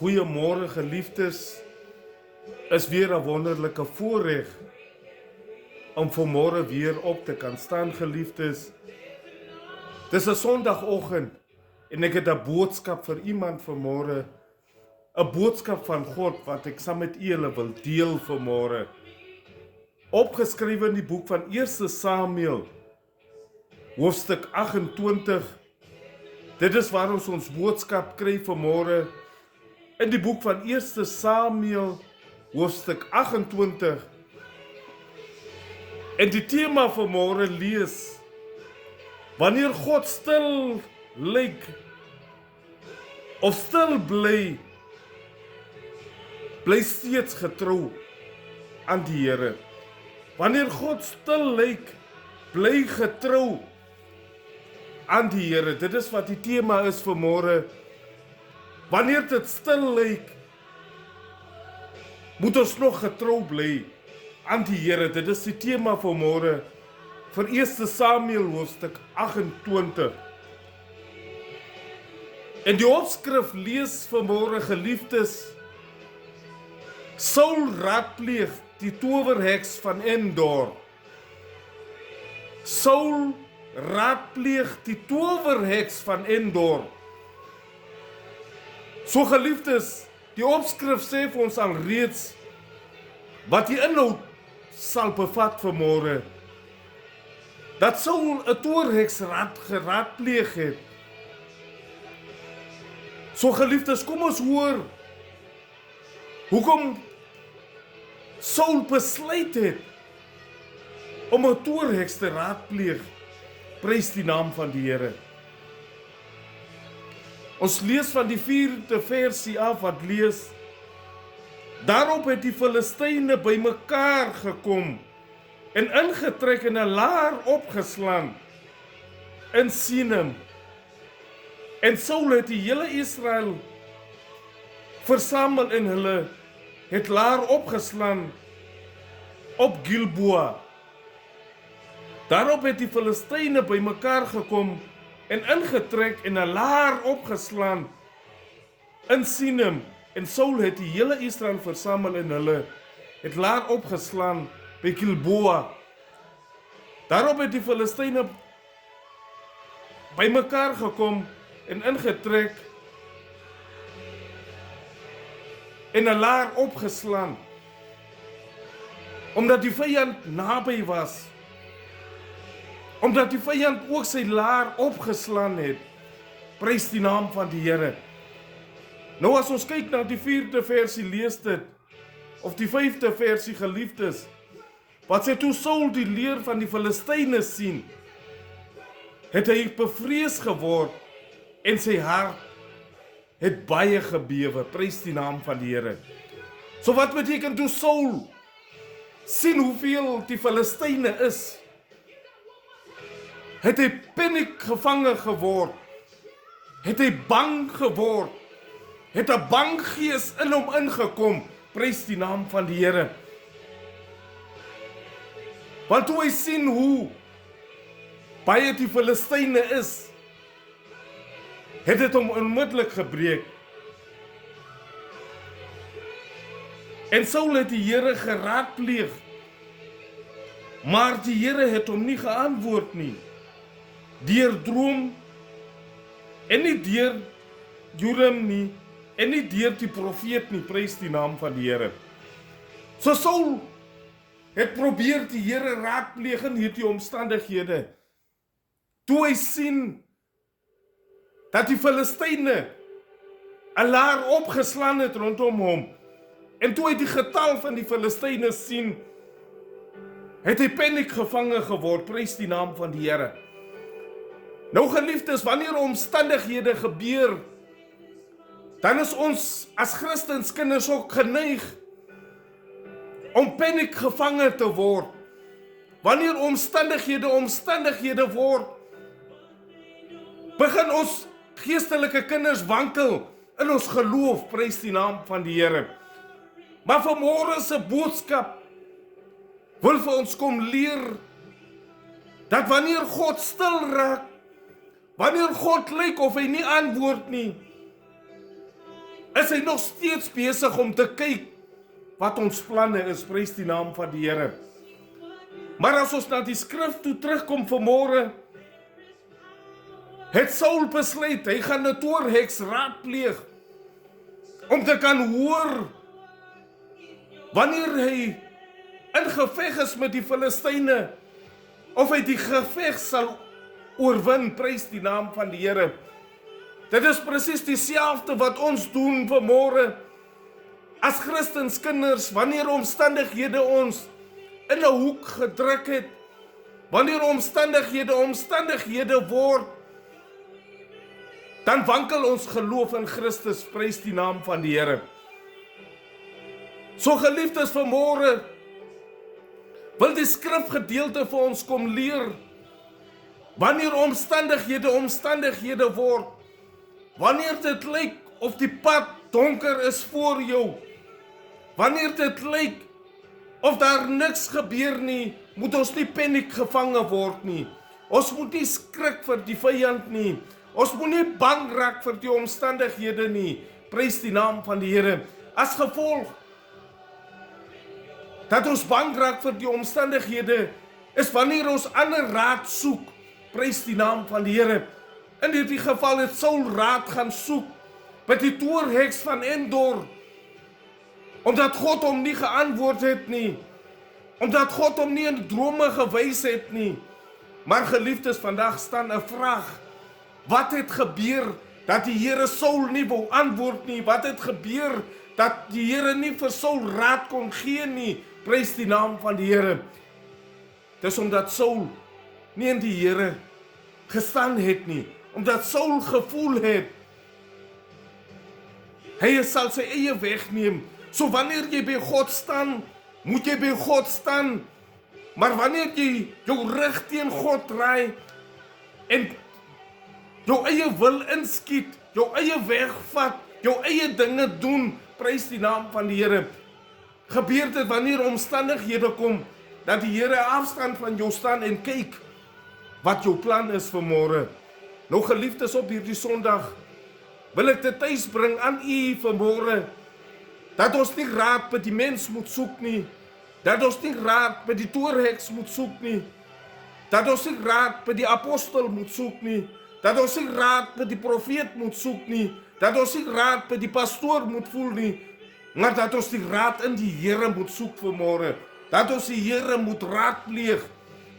Goeiemôre geliefdes, is weer 'n wonderlike voorreg om vanmôre weer op te kan staan geliefdes. Dis 'n Sondagoggend en ek het 'n boodskap vir iemand vanmôre, 'n boodskap van God wat ek saam met julle wil deel vanmôre. Opgeskrywe in die boek van 1 Samuel, hoofstuk 28. Dit is waar ons boodskap kry vanmôre. In die boek van 1 Samuel, hoofstuk 28. En die tema vanmôre lees: wanneer God stil lyk of stil bly steeds getrou aan die Here. Wanneer God stil lyk, bly getrou aan die Here. Dit is wat die tema is vanmôre. Wanneer dit stil lyk, moet ons nog getrou bly aan die Here. Dit is die tema vanmôre vir 1 Samuel hoofstuk 28. En die opskrif lees vanmôre geliefdes: Saul raadpleeg die towerheks van Endor. Saul raadpleeg die towerheks van Endor. So geliefdes, die opskrif sê vir ons alreeds wat die inhoud sal bevat vanmôre. Dat Saul 'n towerheks geraadpleeg het. So geliefdes, kom ons hoor hoekom Saul besluit het om 'n towerheks te raadpleeg. Prys die naam van die Here. Ons lees van die 4de versie af wat lees: daarop het die Filistyne bymekaar gekom en ingetrek en 'n laar opgeslaan in Sinem. En Saul het die hele Israel versamel en hulle het laar opgeslaan op Gilboa. Daarop het die Filistyne bymekaar gekom en ingetrek en 'n laar opgeslaan in Sinem. En Saul het die hele Israel versamel en hulle het laar opgeslaan by Gilboa. Daarop het die Filistyne bymekaar gekom en ingetrek en 'n laar opgeslaan, omdat die vyand naby was. Omdat die vyand ook sy laar opgeslaan het. Prys die naam van die Here. Nou as ons kyk na die 4de versie lees dit, of die 5de versie geliefdes, wat sê toe Saul die leer van die Filistyne sien, het hy bevrees geword en sy hart het baie gebewe. Prys die naam van die Here. So wat beteken toe Saul sien hoeveel die Filistyne is, het hy paniek gevange geword, het hy bang geword, het 'n bang gees in hom ingekom. Prys die naam van die Here. Want toe hy sien hoe baie die Filistyne is, het dit hom onmiddellik gebreek. En Saul het die Here geraadpleeg, maar die Here het hom nie geantwoord nie. Deur droom en nie deur Urim nie en nie deur die profeet nie. Prys die naam van die Here. So Saul het probeer die Here raadpleeg in hierdie omstandighede. Toe hy sien dat die Filistyne 'n laar opgeslaan het rondom hom, en toe hy die getal van die Filistyne sien, het hy paniek gevange geword. Prys die naam van die Here. Nou geliefdes, wanneer omstandighede gebeur, dan is ons as Christenskinders ook geneig om paniek gevange te word. Wanneer omstandighede word, begin ons geestelike kinders wankel in ons geloof. Prys die naam van die Here. Maar vanmôre se boodskap wil vir ons kom leer dat wanneer God stil raak, wanneer God lyk of hy nie antwoord nie, is hy nog steeds besig om te kyk wat ons planne is, prys die naam van die Here. Maar as ons na die skrif toe terugkom vanmôre, het Saul besluit, hy gaan 'n toorheks raadpleeg, om te kan hoor, wanneer hy in geveg is met die Filistyne, of hy die geveg sal oorwin, prys die naam van die Here. Dit is presies dieselfde wat ons doen vanmôre, as Christenskinders, wanneer omstandighede ons in 'n hoek gedruk het, wanneer omstandighede word, dan wankel ons geloof in Christus, prys die naam van die Here. So geliefdes vanmôre, wil die skrifgedeelte vir ons kom leer, wanneer omstandighede word, wanneer dit lyk of die pad donker is voor jou, wanneer dit lyk of daar niks gebeur nie, moet ons nie paniek gevange word nie. Ons moet nie skrik vir die vyand nie. Ons moet nie bang raak vir die omstandighede nie. Prys die naam van die Here. As gevolg dat ons bang raak vir die omstandighede, is wanneer ons ander raad soek. Prys die naam van die Here. In hierdie geval het Saul raad gaan soek by die toorheks van Endor, omdat God hom nie geantwoord het nie, omdat God hom nie in drome gewys het nie. Maar geliefdes, vandag staan 'n vraag. Wat het gebeur dat die Here Saul nie wou antwoord nie? Wat het gebeur dat die Here nie vir Saul raad kon gee nie? Prys die naam van die Here. Dis omdat Saul nie in die Here gestaan het nie, omdat Saul gevoel het hy sal sy eie weg neem. So wanneer jy by God staan, moet jy by God staan. Maar wanneer jy jou rug teen God draai en jou eie wil inskiet, jou eie weg vat, jou eie dinge doen, prys die naam van die Here. Gebeur dit wanneer omstandighede kom, dat die Here afstand van jou staan en kyk wat jou plan is vir môre. Nou geliefdes, op hierdie Sondag wil ek dit tuis bring aan u vir môre, dat ons nie raad by die mens moet soek nie, dat ons nie raad by die toorheks moet soek nie, dat ons nie raad by die apostel moet soek nie, dat ons nie raad by die profeet moet soek nie, dat ons nie raad by die pastoor moet voel nie, maar dat ons die raad in die Here moet soek vir môre, dat ons die Here moet raadpleeg,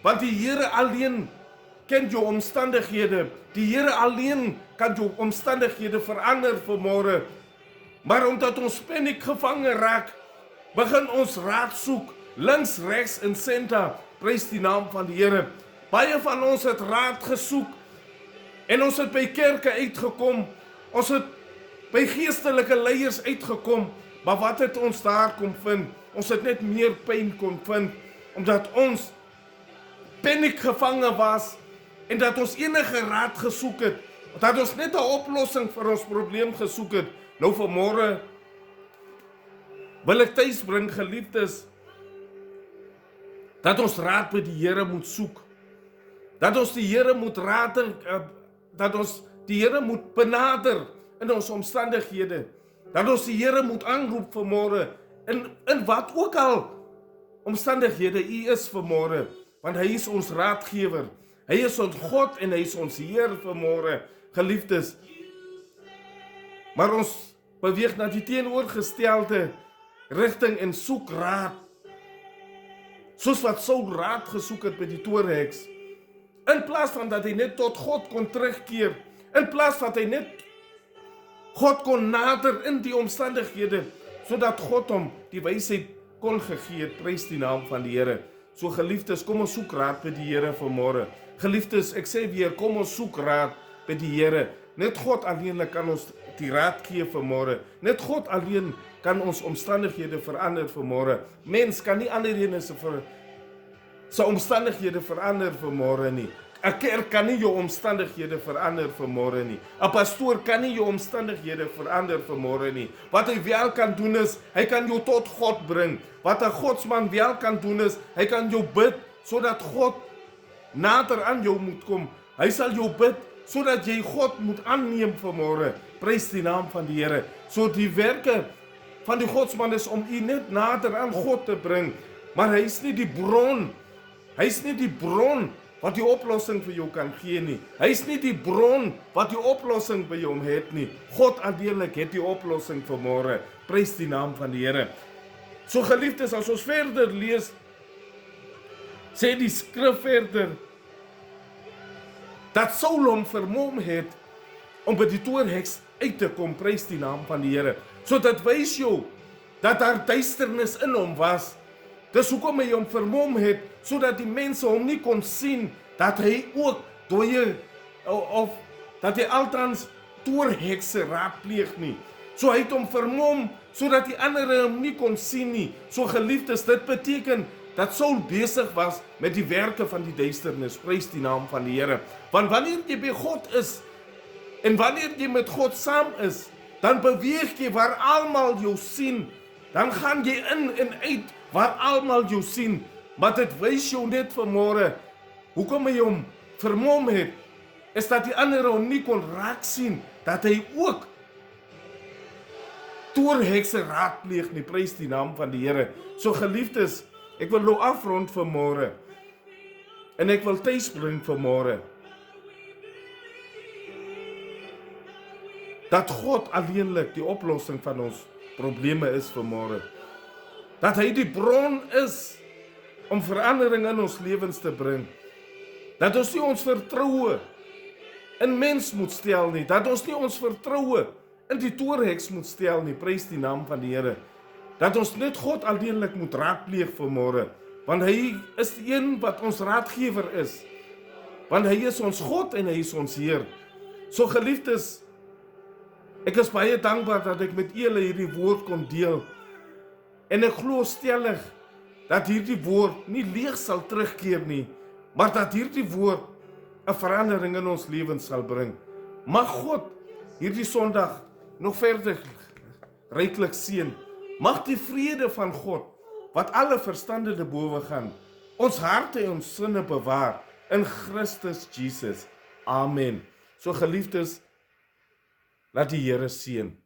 want die Here alleen ken jou omstandighede, die Here alleen kan jou omstandighede verander vir môre. Maar omdat ons paniek gevange raak, begin ons raad soek, links, regs en senter, prys die naam van die Here. Baie van ons het raad gesoek, en ons het by kerke uitgekom, ons het by geestelike leiers uitgekom, maar wat het ons daar kom vind? Ons het net meer pyn kon vind, omdat ons paniek gevange was, en dat ons enige raad gesoek het, dat ons net 'n oplossing vir ons probleem gesoek het. Nou vanmôre wil ek tuis bring, geliefdes, dat ons raad by die Here moet soek, dat ons die Here moet dat ons die Here moet benader in ons omstandighede, dat ons die Here moet aanroep vanmôre, in wat ook al omstandighede u is vanmôre, want hy is ons raadgewer, hy is ons God en hy is ons Heer vanmôre, geliefdes. Maar ons beweeg na die teenoorgestelde rigting en soek raad, soos wat Saul raad gesoek het by die toorheks. In plaas van dat hy net tot God kon terugkeer, in plaas dat hy net God kon nader in die omstandighede, sodat God hom die wysheid kon gegee het, prys die naam van die Here. So geliefdes, kom ons soek raad by die Here vanmôre. Geliefdes, ek sê weer, kom ons soek raad by die Here. Net God alleen kan ons die raad gee vanmôre. Net God alleen kan ons omstandighede verander vanmôre. Mens kan nie ander se omstandighede verander vanmôre nie. 'n Kerk kan nie jou omstandighede verander vanmôre nie. 'n Pastoor kan nie jou omstandighede verander vanmôre nie. Wat hy wel kan doen is, hy kan jou tot God bring. Wat 'n godsman wel kan doen is, hy kan jou bid sodat God nader aan jou moet kom. Hy sal jou bid sodat jy God moet aanneem vanmôre. Prys die naam van die Here. So die werke van die godsman is om u net nader aan God te bring, maar hy is nie die bron. Hy is nie die bron wat die oplossing vir jou kan gee nie. Hy is nie die bron wat die oplossing by jou het nie. God alleenlik het die oplossing vanmôre. Prys die naam van die Here. So geliefdes, as ons verder lees, sê die skrif verder, dat Saul hom vermom het om by die toorheks uit te kom. Prys die naam van die Here. So dit wys jou dat daar duisternis in hom was. Dis hoekom hy hom vermom het, sodat die mense hom nie kon sien dat hy ook dooie of dat hy althans toorhekse raadpleeg nie. So hy het hom vermom sodat die ander hom nie kon sien nie. So geliefdes, dit beteken dat Saul besig was met die werke van die duisternis. Prys die naam van die Here. Want wanneer jy by God is en wanneer jy met God saam is, dan beweeg jy waar almal jou sien. Dan gaan jy in en uit waar almal jou sien. Maar dit wys jou net vanmôre, hoekom hy hom vermom het, is dat die ander hom nie kon raak sien, dat hy ook toorhekse raadpleeg nie. Prys die naam van die Here. So geliefdes, ek wil nou afrond vanmôre, en ek wil tuis bring vanmôre, dat God alleenlik die oplossing van ons probleme is vanmôre. Dat hy die bron is om verandering in ons lewens te bring. Dat ons nie ons vertroue in mens moet stel nie. Dat ons nie ons vertroue in die toorheks moet stel nie. Prys die naam van die Here. Dat ons net God alleenlik moet raadpleeg vanmôre. Want hy is die een wat ons raadgewer is. Want hy is ons God en hy is ons Heer. So geliefdes, ek is baie dankbaar dat ek met julle hierdie woord kon deel. En ek glo stellig dat hierdie woord nie leeg sal terugkeer nie, maar dat hierdie woord 'n verandering in ons lewens sal bring. Mag God hierdie Sondag nog verder ryklik seën. Mag die vrede van God, wat alle verstande te bowe gaan, ons harte en ons sinne bewaar in Christus Jesus. Amen. So geliefdes, laat die Here seën.